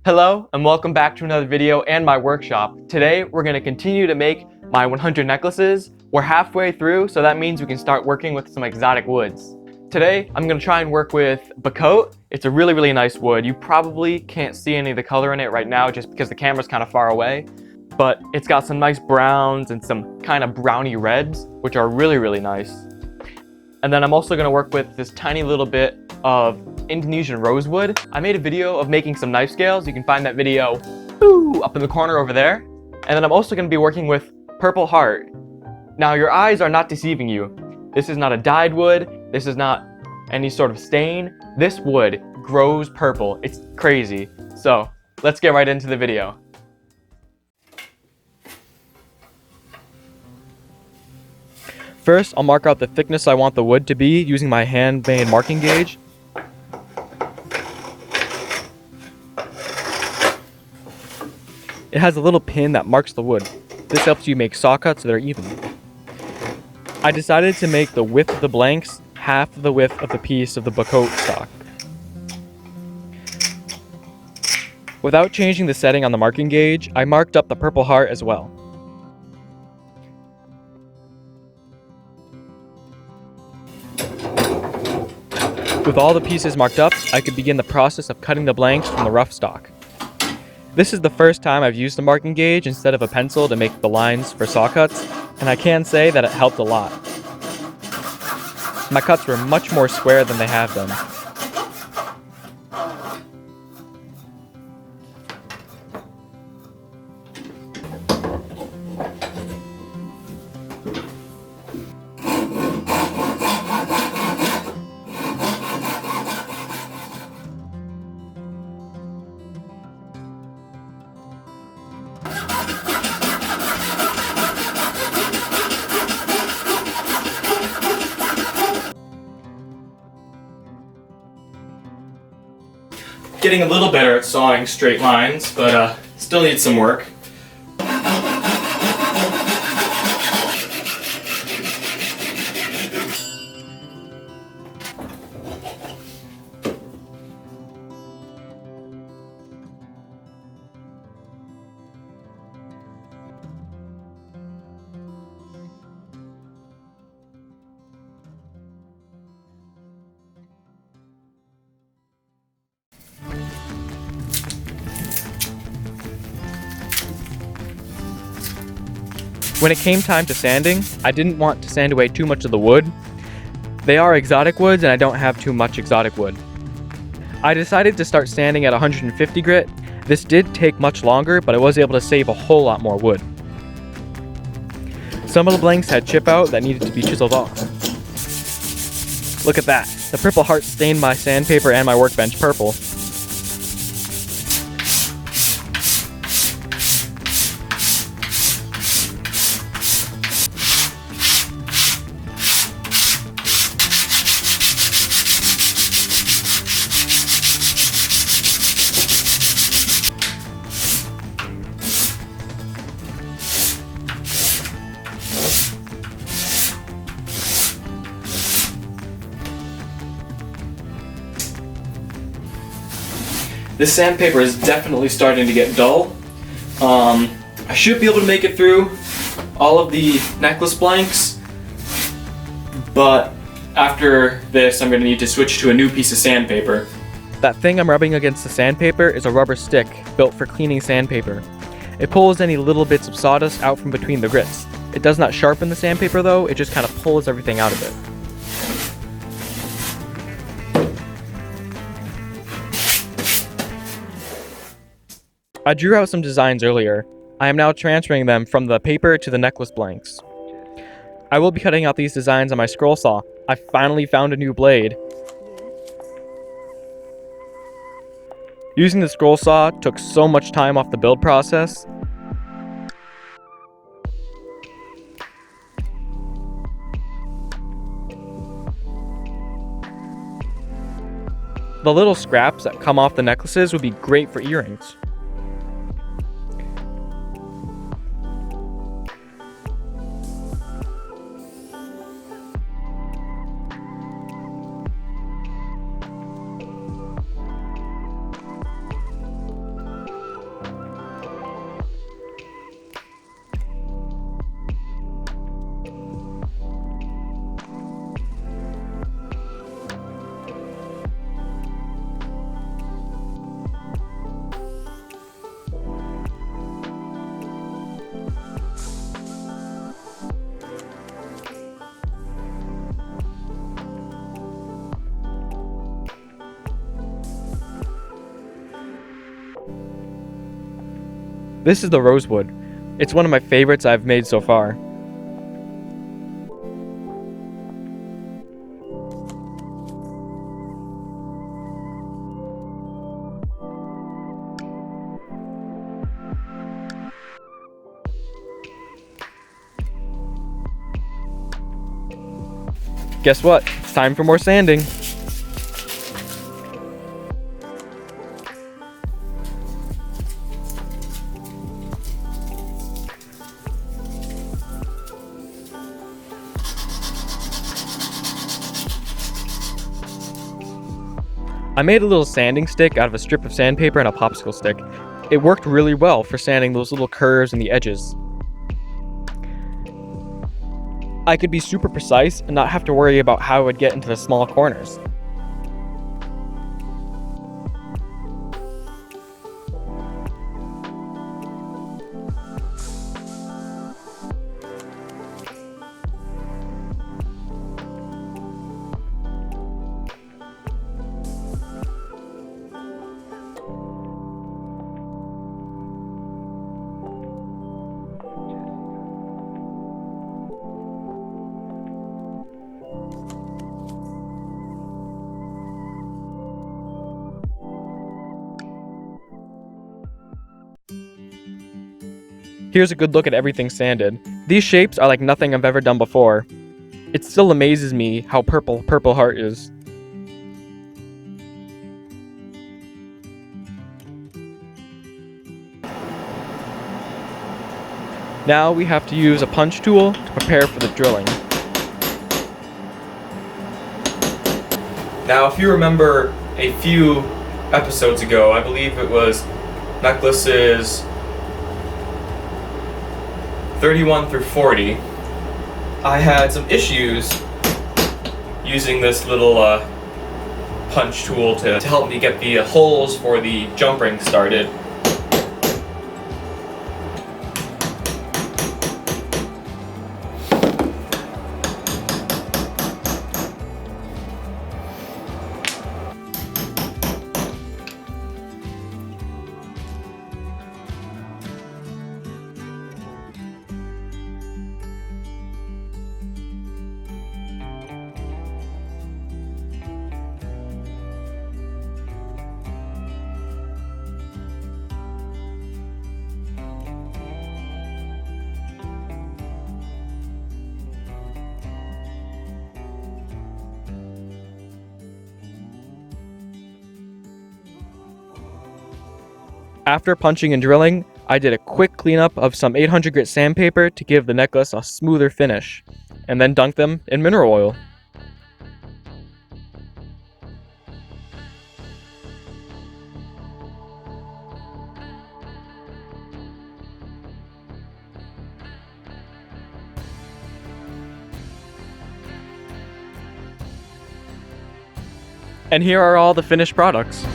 Hello and welcome back to another video and my workshop. Today we're going to continue to make my 100 necklaces. We're halfway through, so that means we can start working with some exotic woods. Today I'm going to try and work with Bacote. It's a really nice wood. You probably can't see any of the color in it right now just because the camera's kind of far away, but it's got some nice browns and some kind of browny reds, which are really nice. And then I'm also going to work with this tiny little bit of Indonesian rosewood. I made a video of making some knife scales. You can find that video up in the corner over there. And then I'm also going to be working with purple heart. Now your eyes are not deceiving you. This is not a dyed wood. This is not any sort of stain. This wood grows purple. It's crazy. So let's get right into the video. First, I'll mark out the thickness I want the wood to be using my handmade marking gauge. It has a little pin that marks the wood. This helps you make saw cuts that are even. I decided to make the width of the blanks half the width of the piece of the Bacote stock. Without changing the setting on the marking gauge, I marked up the purple heart as well. With all the pieces marked up, I could begin the process of cutting the blanks from the rough stock. This is the first time I've used a marking gauge instead of a pencil to make the lines for saw cuts, and I can say that it helped a lot. My cuts were much more square than they have been. Getting a little better at sawing straight lines, but still needs some work. When it came time to sanding, I didn't want to sand away too much of the wood. They are exotic woods and I don't have too much exotic wood. I decided to start sanding at 150 grit. This did take much longer, but I was able to save a whole lot more wood. Some of the blanks had chip out that needed to be chiseled off. Look at that. The purple heart stained my sandpaper and my workbench purple. This sandpaper is definitely starting to get dull. I should be able to make it through all of the necklace blanks, but after this I'm going to need to switch to a new piece of sandpaper. That thing I'm rubbing against the sandpaper is a rubber stick built for cleaning sandpaper. It pulls any little bits of sawdust out from between the grits. It does not sharpen the sandpaper though, it just kind of pulls everything out of it. I drew out some designs earlier. I am now transferring them from the paper to the necklace blanks. I will be cutting out these designs on my scroll saw. I finally found a new blade. Using the scroll saw took so much time off the build process. The little scraps that come off the necklaces would be great for earrings. This is the rosewood. It's one of my favorites I've made so far. Guess what? It's time for more sanding. I made a little sanding stick out of a strip of sandpaper and a popsicle stick. It worked really well for sanding those little curves in the edges. I could be super precise and not have to worry about how I would get into the small corners. Here's a good look at everything sanded. These shapes are like nothing I've ever done before. It still amazes me how purple Purple Heart is. Now we have to use a punch tool to prepare for the drilling. Now if you remember a few episodes ago, I believe it was necklaces 31 through 40, I had some issues using this little punch tool to help me get the holes for the jump ring started. After punching and drilling, I did a quick cleanup of some 800 grit sandpaper to give the necklace a smoother finish, and then dunked them in mineral oil. And here are all the finished products.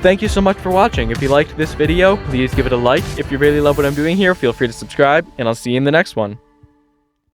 Thank you so much for watching. If you liked this video, please give it a like. If you really love what I'm doing here, feel free to subscribe, and I'll see you in the next one.